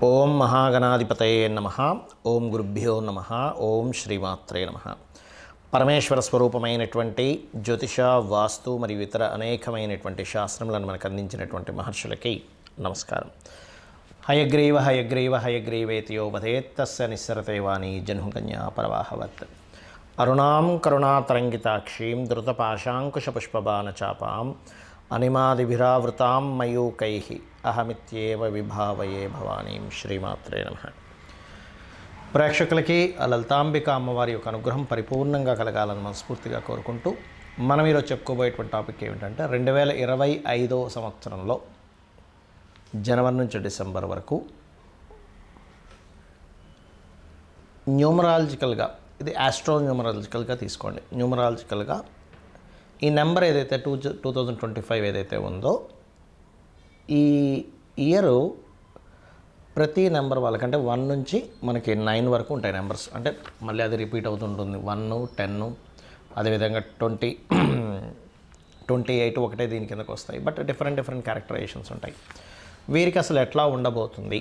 ఓం మహాగణాధిపతయే నమః. ఓం గురుభ్యో నమః. ఓం శ్రీమాత్రే నమః. పరమేశ్వర స్వరూపమైనటువంటి జ్యోతిష, వాస్తు మరియు ఇతర అనేకమైనటువంటి శాస్త్రములను మనకు అందించినటువంటి మహర్షులకి నమస్కారం. హయగ్రీవ హయగ్రీవ హయగ్రీవేతియో వదేత్తస్య నిస్సరతే వాణి జన్హుకన్యా పరవాహవత్. అరుణాం కరుణాతరంగితాక్షీం ధృతపాశాంకుశపుష్పబాణచాపాం అనిమాదిభిరావృతాం మయూకైః అహమిత్యేవ విభావయే భవానీం. శ్రీమాత్రే నమః. ప్రేక్షకులకి ఆ లలితాంబిక అమ్మవారి యొక్క అనుగ్రహం పరిపూర్ణంగా కలగాలని మనస్ఫూర్తిగా కోరుకుంటూ మనం ఈరోజు చెప్పుకోబోయేటువంటి టాపిక్ ఏమిటంటే 2025 సంవత్సరంలో జనవరి నుంచి డిసెంబర్ వరకు న్యూమరాలజికల్గా, ఇది ఆస్ట్రో న్యూమరాలజికల్గా తీసుకోండి. న్యూమరాలజికల్గా ఈ నెంబర్ ఏదైతే 2025 ఏదైతే ఉందో, ఈ ఇయర్ ప్రతి నెంబర్ వాళ్ళకంటే 1 నుంచి మనకి 9 వరకు ఉంటాయి నెంబర్స్. అంటే మళ్ళీ అది రిపీట్ అవుతుంటుంది. 1, 10, అదేవిధంగా 20, 28 ఒకటే దీని కిందకు వస్తాయి. బట్ డిఫరెంట్ క్యారెక్టరైజేషన్స్ ఉంటాయి. వీరికి అసలు ఎట్లా ఉండబోతుంది,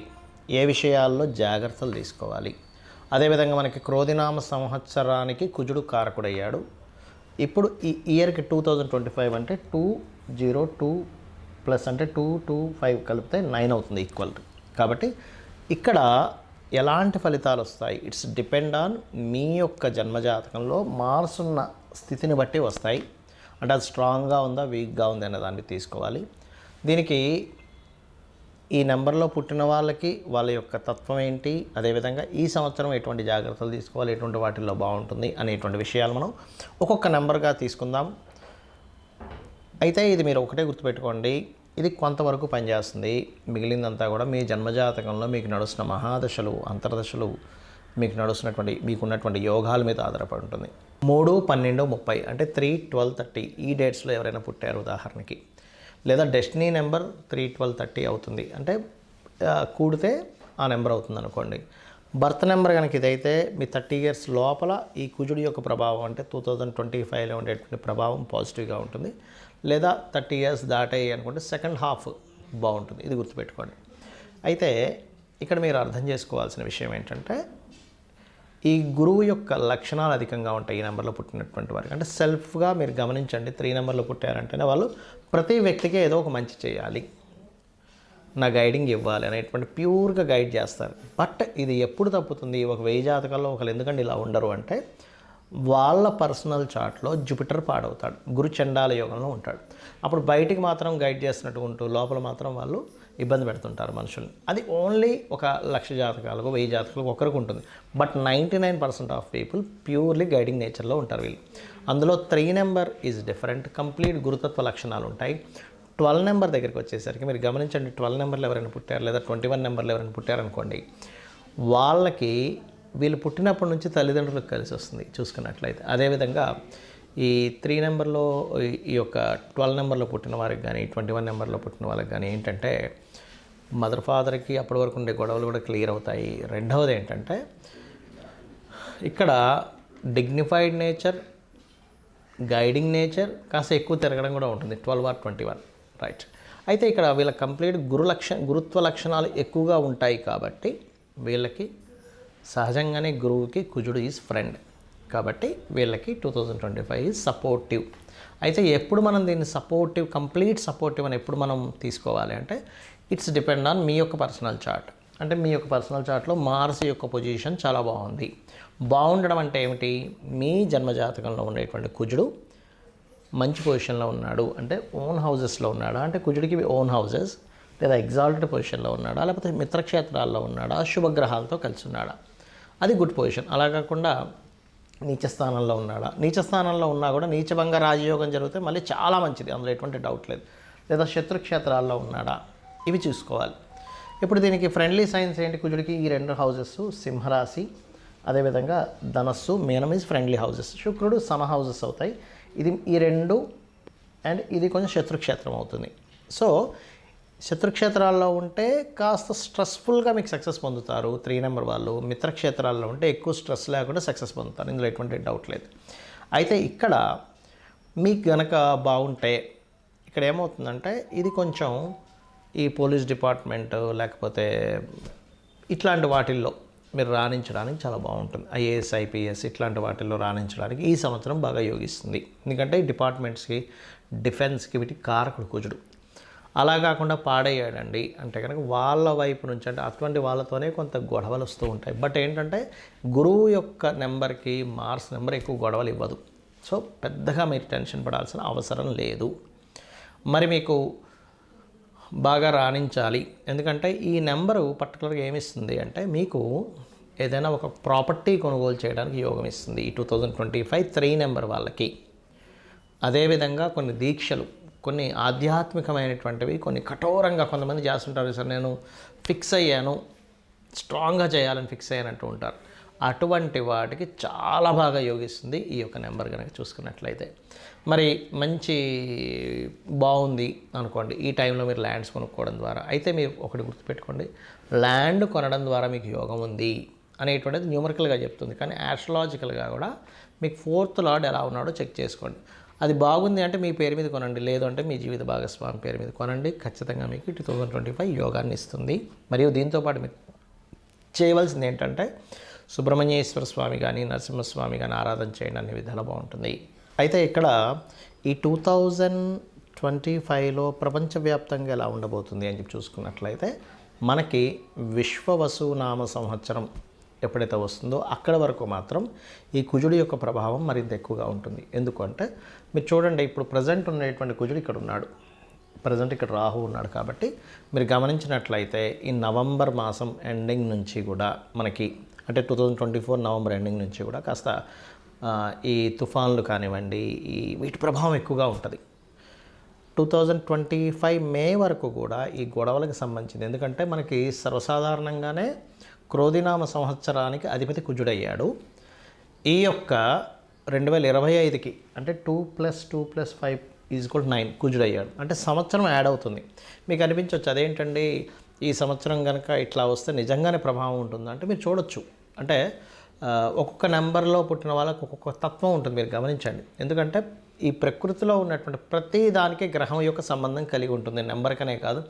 ఏ విషయాల్లో జాగ్రత్తలు తీసుకోవాలి. అదేవిధంగా మనకి క్రోధినామ సంవత్సరానికి కుజుడు కారకుడయ్యాడు. ఇప్పుడు ఈ ఇయర్కి 2025 అంటే 202 ప్లస్ అంటే 225 కలిపితే 9 అవుతుంది, ఈక్వల్. కాబట్టి ఇక్కడ ఎలాంటి ఫలితాలు వస్తాయి, ఇట్స్ డిపెండ్ ఆన్ మీ యొక్క జన్మజాతకంలో మార్స్ ఉన్న స్థితిని బట్టి వస్తాయి. అంటే అది స్ట్రాంగ్గా ఉందా, వీక్గా ఉంది అనే దాన్ని తీసుకోవాలి. దీనికి ఈ నెంబర్లో పుట్టిన వాళ్ళకి వాళ్ళ యొక్క తత్వం ఏంటి, అదేవిధంగా ఈ సంవత్సరం ఎటువంటి జాగ్రత్తలు తీసుకోవాలి, ఎటువంటి వాటిల్లో బాగుంటుంది అనేటువంటి విషయాలు మనం ఒక్కొక్క నెంబర్గా తీసుకుందాం. అయితే ఇది మీరు ఒకటే గుర్తుపెట్టుకోండి, ఇది కొంతవరకు పనిచేస్తుంది. మిగిలిందంతా కూడా మీ జన్మజాతకంలో మీకు నడుస్తున్న మహాదశలు, అంతర్దశలు, మీకున్నటువంటి యోగాల మీద ఆధారపడి ఉంటుంది. 3, 12, 30 అంటే 3, 12, 30 ఈ డేట్స్లో ఎవరైనా పుట్టారు ఉదాహరణకి, లేదా డెస్టినీ నెంబర్ 3, 12, 30 అవుతుంది అంటే కూడితే ఆ నెంబర్ అవుతుంది అనుకోండి. బర్త్ నెంబర్ కనుక ఇదైతే మీ 30 ఇయర్స్ లోపల ఈ కుజుడి యొక్క ప్రభావం అంటే 2025లో ఉండేటువంటి ప్రభావం పాజిటివ్గా ఉంటుంది. లేదా 30 ఇయర్స్ దాటాయి అనుకుంటే సెకండ్ హాఫ్ బాగుంటుంది. ఇది గుర్తుపెట్టుకోండి. అయితే ఇక్కడ మీరు అర్థం చేసుకోవాల్సిన విషయం ఏంటంటే, ఈ గురువు యొక్క లక్షణాలు అధికంగా ఉంటాయి ఈ నెంబర్లో పుట్టినటువంటి వారికి. అంటే సెల్ఫ్గా మీరు గమనించండి, 3 నెంబర్లో పుట్టారంటేనే వాళ్ళు ప్రతి వ్యక్తికి ఏదో ఒక మంచి చేయాలి, నా గైడింగ్ ఇవ్వాలి అనేటువంటి ప్యూర్గా గైడ్ చేస్తారు. బట్ ఇది ఎప్పుడు తప్పుతుంది, ఒక 1000 జాతకాల్లో ఒకళ్ళు ఎందుకంటే ఇలా ఉండరు అంటే, వాళ్ళ పర్సనల్ చార్ట్లో జూపిటర్ పాడవుతాడు, గురు చండాల యోగంలో ఉంటాడు. అప్పుడు బయటికి మాత్రం గైడ్ చేస్తున్నట్టు ఉంటూ లోపల మాత్రం వాళ్ళు ఇబ్బంది పెడుతుంటారు మనుషుల్ని. అది ఓన్లీ ఒక 1,00,000 జాతకాలకు 1000 జాతకాలకు ఒకరికి ఉంటుంది. But 99% of people purely guiding నేచర్లో ఉంటారు వీళ్ళు. అందులో 3 నెంబర్ ఈజ్ డిఫరెంట్, కంప్లీట్ గురుతత్వ లక్షణాలు ఉంటాయి. 12 నెంబర్ దగ్గరికి వచ్చేసరికి మీరు గమనించండి, 12 నెంబర్లు ఎవరైనా పుట్టారు లేదా 21 నెంబర్లు ఎవరైనా పుట్టారనుకోండి, వాళ్ళకి వీళ్ళు పుట్టినప్పటి నుంచి తల్లిదండ్రులకు కలిసి వస్తుంది చూసుకున్నట్లయితే. అదేవిధంగా ఈ 3 నెంబర్లో, ఈ యొక్క 12 నెంబర్లో పుట్టిన వారికి కానీ 21 నెంబర్లో పుట్టిన వాళ్ళకి కానీ ఏంటంటే, మదర్ ఫాదర్కి అప్పటి వరకు ఉండే గొడవలు కూడా క్లియర్ అవుతాయి. రెండవది ఏంటంటే, ఇక్కడ డిగ్నిఫైడ్ నేచర్, గైడింగ్ నేచర్, కాస్త ఎక్కువ తిరగడం కూడా ఉంటుంది. 12 or 21 రైట్. అయితే ఇక్కడ వీళ్ళ కంప్లీట్ గురుత్వ లక్షణాలు ఎక్కువగా ఉంటాయి కాబట్టి వీళ్ళకి సహజంగానే గురువుకి కుజుడు ఈజ్ ఫ్రెండ్. కాబట్టి వీళ్ళకి 2025 ఈజ్ సపోర్టివ్. అయితే ఎప్పుడు మనం దీన్ని సపోర్టివ్, కంప్లీట్ సపోర్టివ్ అని ఎప్పుడు మనం తీసుకోవాలి అంటే, ఇట్స్ డిపెండ్ ఆన్ మీ యొక్క పర్సనల్ చార్ట్. అంటే మీ యొక్క పర్సనల్ చార్ట్లో మార్స్ యొక్క పొజిషన్ చాలా బాగుంది. బాగుండడం అంటే ఏమిటి, మీ జన్మజాతకంలో ఉండేటువంటి కుజుడు మంచి పొజిషన్లో ఉన్నాడు అంటే ఓన్ హౌజెస్లో ఉన్నాడా, అంటే కుజుడికి ఓన్ హౌజెస్, లేదా ఎగ్జాల్టెడ్ పొజిషన్లో ఉన్నాడా, లేకపోతే మిత్రక్షేత్రాల్లో ఉన్నాడా, శుభగ్రహాలతో కలిసి ఉన్నాడా, అది గుడ్ పొజిషన్. అలా కాకుండా నీచ స్థానంలో ఉన్నాడా, నీచ స్థానంలో ఉన్నా కూడా నీచభంగ రాజయోగం జరిగితే మళ్ళీ చాలా మంచిది, అందులో ఎటువంటి డౌట్ లేదు. లేదా శత్రుక్షేత్రాల్లో ఉన్నాడా, ఇవి చూసుకోవాలి. ఇప్పుడు దీనికి ఫ్రెండ్లీ సైన్స్ ఏంటి, కుజుడికి ఈ 2 హౌజెస్ సింహరాశి, అదేవిధంగా ధనస్సు, మీనం ఈజ్ ఫ్రెండ్లీ హౌజెస్. శుక్రుడు సమ హౌజెస్ అవుతాయి. ఇది ఈ 2 అండ్ ఇది కొంచెం శత్రుక్షేత్రం అవుతుంది. సో శత్రుక్షేత్రాల్లో ఉంటే కాస్త స్ట్రెస్ఫుల్గా మీకు సక్సెస్ పొందుతారు 3 నెంబర్ వాళ్ళు. మిత్రక్షేత్రాల్లో ఉంటే ఎక్కువ స్ట్రెస్ లేకుండా సక్సెస్ పొందుతారు, ఇందులో ఎటువంటి డౌట్ లేదు. అయితే ఇక్కడ మీకు గనక బాగుంటే ఇక్కడ ఏమవుతుందంటే, ఇది కొంచెం ఈ పోలీస్ డిపార్ట్మెంట్ లేకపోతే ఇట్లాంటి వాటిల్లో మీరు రాణించడానికి చాలా బాగుంటుంది. ఐఏఎస్, ఐపీఎస్ ఇట్లాంటి వాటిల్లో రాణించడానికి ఈ సంవత్సరం బాగా యోగిస్తుంది. ఎందుకంటే డిపార్ట్మెంట్స్కి, డిఫెన్స్కి వీటికి కారకుడు కుజుడు. అలా కాకుండా పాడయ్యాడండి అంటే కనుక వాళ్ళ వైపు నుంచి అంటే అటువంటి వాళ్ళతోనే కొంత గొడవలు వస్తూ ఉంటాయి. బట్ ఏంటంటే గురువు యొక్క నెంబర్కి మార్స్ నెంబర్ ఎక్కువ గొడవలు ఇవ్వదు. సో పెద్దగా మీరు టెన్షన్ పడాల్సిన అవసరం లేదు. మరి మీకు బాగా రాణించాలి ఎందుకంటే ఈ నెంబరు పర్టికులర్గా ఏమిస్తుంది అంటే మీకు ఏదైనా ఒక ప్రాపర్టీ కొనుగోలు చేయడానికి యోగం ఇస్తుంది ఈ 2025 3 నెంబర్ వాళ్ళకి. అదేవిధంగా కొన్ని దీక్షలు, కొన్ని ఆధ్యాత్మికమైనటువంటివి, కొన్ని కఠోరంగా కొంతమంది చేస్తుంటారు. సార్ నేను ఫిక్స్ అయ్యాను, స్ట్రాంగ్గా చేయాలని ఫిక్స్ అయ్యానంటూ ఉంటారు. అటువంటి వాటికి చాలా బాగా యోగిస్తుంది ఈ యొక్క నెంబర్ కనుక చూసుకున్నట్లయితే. మరి మంచి బాగుంది అనుకోండి ఈ టైంలో మీరు ల్యాండ్స్ కొనుక్కోవడం ద్వారా. అయితే మీరు ఒకటి గుర్తుపెట్టుకోండి, ల్యాండ్ కొనడం ద్వారా మీకు యోగం ఉంది అనేటువంటిది న్యూమరికల్గా చెప్తుంది. కానీ ఆస్ట్రాలజికల్గా కూడా మీకు 4th లార్డ్ ఎలా ఉన్నాడో చెక్ చేసుకోండి. అది బాగుంది అంటే మీ పేరు మీద కొనండి, లేదు అంటే మీ జీవిత భాగస్వామి పేరు మీద కొనండి. ఖచ్చితంగా మీకు 2025 యోగాన్ని ఇస్తుంది. మరియు దీంతోపాటు మీరు చేయవలసింది ఏంటంటే సుబ్రహ్మణ్యేశ్వర స్వామి కానీ, నరసింహస్వామి కానీ ఆరాధన చేయండి, అన్ని విధాలు బాగుంటుంది. అయితే ఇక్కడ ఈ 2025లో ప్రపంచవ్యాప్తంగా ఎలా ఉండబోతుంది అని చెప్పి చూసుకున్నట్లయితే మనకి విశ్వవసునామ సంవత్సరం ఎప్పుడైతే వస్తుందో అక్కడ వరకు మాత్రం ఈ కుజుడి యొక్క ప్రభావం మరింత ఎక్కువగా ఉంటుంది. ఎందుకంటే మీరు చూడండి, ఇప్పుడు ప్రజెంట్ ఉన్నటువంటి కుజుడు ఇక్కడ ఉన్నాడు, ప్రజెంట్ ఇక్కడ రాహు ఉన్నాడు. కాబట్టి మీరు గమనించినట్లయితే ఈ నవంబర్ మాసం ఎండింగ్ నుంచి కూడా మనకి అంటే 2024 నవంబర్ ఎండింగ్ నుంచి కూడా కాస్త ఈ తుఫాన్లు కానివ్వండి, ఈ వీటి ప్రభావం ఎక్కువగా ఉంటుంది. 2025 మే వరకు కూడా ఈ గొడవలకు సంబంధించింది. ఎందుకంటే మనకి సర్వసాధారణంగానే క్రోధినామ సంవత్సరానికి అధిపతి కుజుడయ్యాడు. ఈ యొక్క 2025కి అంటే 2+2+5 = 9 కుజుడయ్యాడు. అంటే సంవత్సరం యాడ్ అవుతుంది. మీకు అనిపించవచ్చు అదేంటండి ఈ సంవత్సరం కనుక ఇట్లా వస్తే నిజంగానే ప్రభావం ఉంటుందా అంటే మీరు చూడొచ్చు. అంటే ఒక్కొక్క నెంబర్లో పుట్టిన వాళ్ళకి ఒక్కొక్క తత్వం ఉంటుంది, మీరు గమనించండి. ఎందుకంటే ఈ ప్రకృతిలో ఉన్నటువంటి ప్రతి దానికి గ్రహం యొక్క సంబంధం కలిగి ఉంటుంది. నెంబర్కనే కాదు,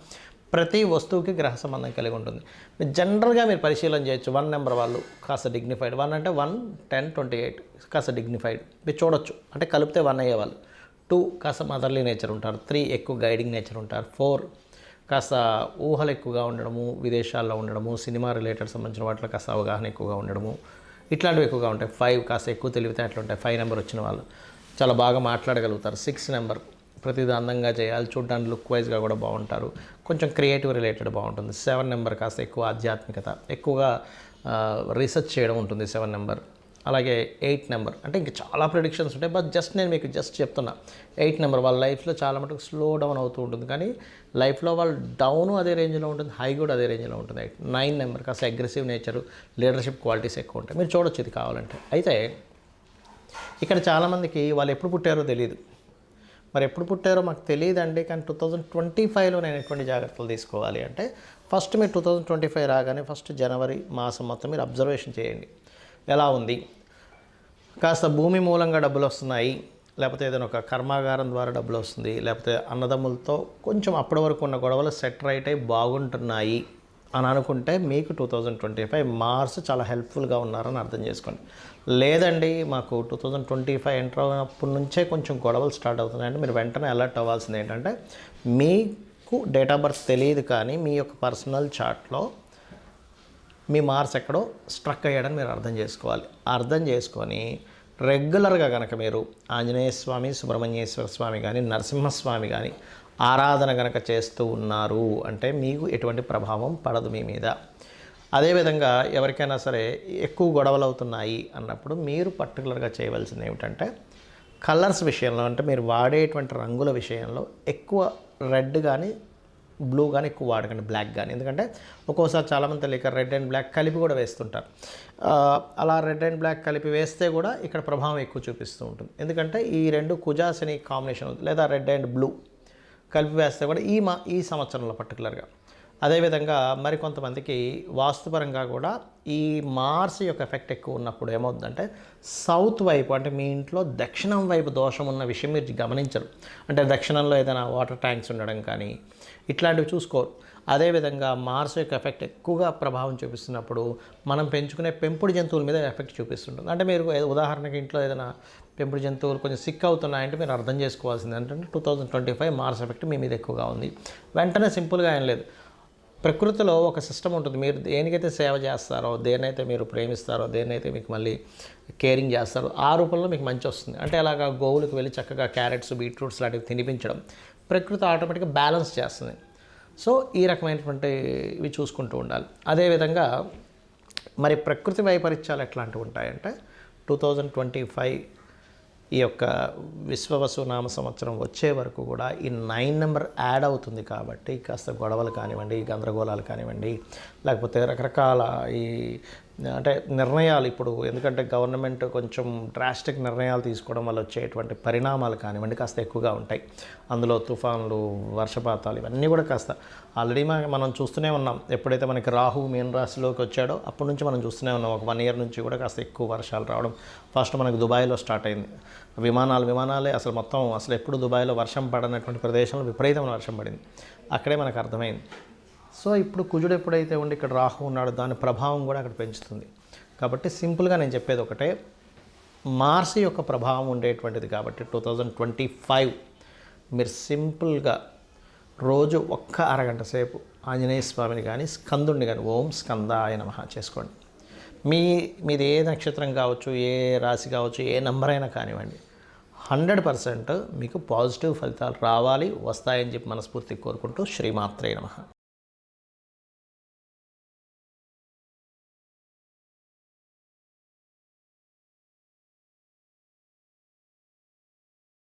ప్రతి వస్తువుకి గ్రహ సంబంధం కలిగి ఉంటుంది. మీరు జనరల్గా మీరు పరిశీలన చేయొచ్చు. 1 నెంబర్ వాళ్ళు కాస్త డిగ్నిఫైడ్, 1 అంటే 1, 10, 28 కాస్త డిగ్నిఫైడ్ మీరు చూడొచ్చు. అంటే కలిపితే 1 అయ్యేవాళ్ళు. 2 కాస్త మదర్లీ నేచర్ ఉంటారు, 3 ఎక్కువ గైడింగ్ నేచర్ ఉంటారు, 4 కాస్త ఊహలు ఎక్కువగా ఉండడము, విదేశాల్లో ఉండడము, సినిమా రిలేటెడ్ సంబంధించిన వాటిలో కాస్త అవగాహన ఎక్కువగా ఉండడము, ఇట్లాంటివి ఎక్కువగా ఉంటాయి. 5 కాస్త ఎక్కువ తెలివితేటలు ఉంటాయి. 5 నెంబర్ వచ్చిన వాళ్ళు చాలా బాగా మాట్లాడగలుగుతారు. 6 నెంబర్ ప్రతిదీ అందంగా చేయాలి, చూడడానికి లుక్ వైజ్గా కూడా బాగుంటారు, కొంచెం క్రియేటివ్ రిలేటెడ్ బాగుంటుంది. 7 నెంబర్ కాస్త ఎక్కువ ఆధ్యాత్మికత, ఎక్కువగా రీసెర్చ్ చేయడం ఉంటుంది 7 నెంబర్. అలాగే 8 నెంబర్ అంటే ఇంక చాలా ప్రిడిక్షన్స్ ఉంటాయి. బట్ నేను మీకు చెప్తున్నా 8 నెంబర్ వాళ్ళ లైఫ్లో చాలా మటుకు స్లో డౌన్ అవుతూ ఉంటుంది. కానీ లైఫ్లో వాళ్ళు డౌను అదే రేంజ్లో ఉంటుంది, హై కూడా అదే రేంజ్లో ఉంటుంది. 9 నెంబర్ కాస్త అగ్రెసివ్ నేచరు, లీడర్షిప్ క్వాలిటీస్ ఎక్కువ ఉంటాయి. మీరు చూడొచ్చు ఇది కావాలంటే. అయితే ఇక్కడ చాలామందికి వాళ్ళు ఎప్పుడు పుట్టారో తెలియదు. మరి ఎప్పుడు పుట్టారో మాకు తెలియదండి. కానీ 2025లో నేను ఎటువంటి జాగ్రత్తలు తీసుకోవాలి అంటే ఫస్ట్ మీరు 2025 రాగానే ఫస్ట్ జనవరి మాసం మొత్తం మీరు అబ్జర్వేషన్ చేయండి ఎలా ఉంది. కాస్త భూమి మూలంగా డబ్బులు వస్తున్నాయి, లేకపోతే ఏదైనా ఒక కర్మాగారం ద్వారా డబ్బులు వస్తుంది, లేకపోతే అన్నదమ్ములతో కొంచెం అప్పటి వరకు ఉన్న గొడవలు సెట్ రైట్ అయి బాగుంటున్నాయి అని అనుకుంటే మీకు 2025 మార్స్ చాలా హెల్ప్ఫుల్గా ఉన్నారని అర్థం చేసుకోండి. లేదండి మాకు 2025 ఎంటర్ అయినప్పటి నుంచే కొంచెం గొడవలు స్టార్ట్ అవుతున్నాయంటే మీరు వెంటనే అలర్ట్ అవ్వాల్సింది ఏంటంటే మీకు డేట్ ఆఫ్ బర్త్ తెలియదు కానీ మీ యొక్క పర్సనల్ చార్ట్లో మీ మార్స్ ఎక్కడో స్ట్రక్ అయ్యాడని మీరు అర్థం చేసుకోవాలి. అర్థం చేసుకొని రెగ్యులర్గా కనుక మీరు ఆంజనేయ స్వామి, సుబ్రహ్మణ్యేశ్వర స్వామి కానీ, నరసింహస్వామి కానీ ఆరాధన కనుక చేస్తూ ఉన్నారు అంటే మీకు ఎటువంటి ప్రభావం పడదు మీ మీద. అదేవిధంగా ఎవరికైనా సరే ఎక్కువ గొడవలు అవుతున్నాయి అన్నప్పుడు మీరు పర్టికులర్గా చేయవలసింది ఏమిటంటే కలర్స్ విషయంలో అంటే మీరు వాడేటువంటి రంగుల విషయంలో ఎక్కువ రెడ్ కానీ బ్లూ కానీ ఎక్కువ వాడకండి, బ్లాక్ కానీ. ఎందుకంటే ఒక్కోసారి చాలామంది తెలియక రెడ్ అండ్ బ్లాక్ కలిపి కూడా వేస్తుంటారు. అలా రెడ్ అండ్ బ్లాక్ కలిపి వేస్తే కూడా ఇక్కడ ప్రభావం ఎక్కువ చూపిస్తూ ఉంటుంది. ఎందుకంటే ఈ 2 కుజాశని కాంబినేషన్ లేదా రెడ్ అండ్ బ్లూ కలిపి వేస్తే కూడా ఈ సంవత్సరంలో పర్టికులర్గా అదేవిధంగా మరికొంతమందికి వాస్తుపరంగా కూడా ఈ మార్స్ యొక్క ఎఫెక్ట్ ఎక్కువ ఉన్నప్పుడు ఏమవుతుందంటే సౌత్ వైపు, అంటే మీ ఇంట్లో దక్షిణం వైపు దోషం ఉన్న విషయం మీరు గమనించరు. అంటే దక్షిణంలో ఏదైనా వాటర్ ట్యాంక్స్ ఉండడం కానీ ఇట్లాంటివి చూసుకోరు. అదేవిధంగా మార్స్ యొక్క ఎఫెక్ట్ ఎక్కువగా ప్రభావం చూపిస్తున్నప్పుడు మనం పెంచుకునే పెంపుడు జంతువుల మీద ఎఫెక్ట్ చూపిస్తుంటుంది. అంటే మీరు ఉదాహరణకి ఇంట్లో ఏదైనా పెంపుడు జంతువులు కొంచెం సిక్ అవుతున్నాయంటే మీరు అర్థం చేసుకోవాల్సింది ఏంటంటే 2025 మార్స్ ఎఫెక్ట్ మీ మీద ఎక్కువగా ఉంది. వెంటనే సింపుల్గా ఏం లేదు, ప్రకృతిలో ఒక సిస్టమ్ ఉంటుంది. మీరు దేనికైతే సేవ చేస్తారో, దేన్నైతే మీరు ప్రేమిస్తారో, దేన్నైతే మీకు మళ్ళీ కేరింగ్ చేస్తారో ఆ రూపంలో మీకు మంచి వస్తుంది. అంటే అలాగా గోవులకు వెళ్ళి చక్కగా క్యారెట్స్, బీట్రూట్స్ లాంటివి తినిపించడం ప్రకృతి ఆటోమేటిక్గా బ్యాలెన్స్ చేస్తుంది. సో ఈ రకమైనటువంటి ఇవి చూసుకుంటూ ఉండాలి. అదేవిధంగా మరి ప్రకృతి వైపరీత్యాలు ఎట్లాంటివి ఉంటాయంటే 2025 ఈ యొక్క విశ్వవసు నామ సంవత్సరం వచ్చే వరకు కూడా ఈ 9 నెంబర్ యాడ్ అవుతుంది కాబట్టి కాస్త గొడవలు కానివ్వండి, గందరగోళాలు కానివ్వండి, లేకపోతే రకరకాల ఈ అంటే నిర్ణయాలు, ఇప్పుడు ఎందుకంటే గవర్నమెంట్ కొంచెం డ్రాస్టిక్ నిర్ణయాలు తీసుకోవడం వల్ల వచ్చేటువంటి పరిణామాలు కానివ్వండి కాస్త ఎక్కువగా ఉంటాయి. అందులో తుఫాన్లు, వర్షపాతాలు ఇవన్నీ కూడా కాస్త ఆల్రెడీ మనం చూస్తూనే ఉన్నాం. ఎప్పుడైతే మనకి రాహు మీన రాశిలోకి వచ్చాడో అప్పటి నుంచి మనం చూస్తూనే ఉన్నాం. ఒక 1 ఇయర్ నుంచి కూడా కాస్త ఎక్కువ వర్షాలు రావడం. ఫస్ట్ మనకు దుబాయ్లో స్టార్ట్ అయింది. విమానాలే అసలు మొత్తం అసలు ఎప్పుడు దుబాయ్లో వర్షం పడనటువంటి ప్రదేశంలో విపరీతమైన వర్షం పడింది. అక్కడే మనకు అర్థమైంది. సో ఇప్పుడు కుజుడు ఎప్పుడైతే ఉండి ఇక్కడ రాహు ఉన్నాడో దాని ప్రభావం కూడా అక్కడ పెంచుతుంది. కాబట్టి సింపుల్గా నేను చెప్పేది ఒకటే, మార్స్ యొక్క ప్రభావం ఉండేటువంటిది కాబట్టి 2025 మీరు సింపుల్గా రోజు ఒక్క అరగంట సేపు ఆంజనేయ స్వామిని కానీ స్కందుడిని కానీ ఓం స్కందాయ నమః చేసుకోండి. మీది ఏ నక్షత్రం కావచ్చు, ఏ రాశి కావచ్చు, ఏ నంబర్ అయినా కానివ్వండి, 100% మీకు పాజిటివ్ ఫలితాలు రావాలి, వస్తాయని చెప్పి మనస్ఫూర్తిగా కోరుకుంటూ శ్రీమాత్రే నమః.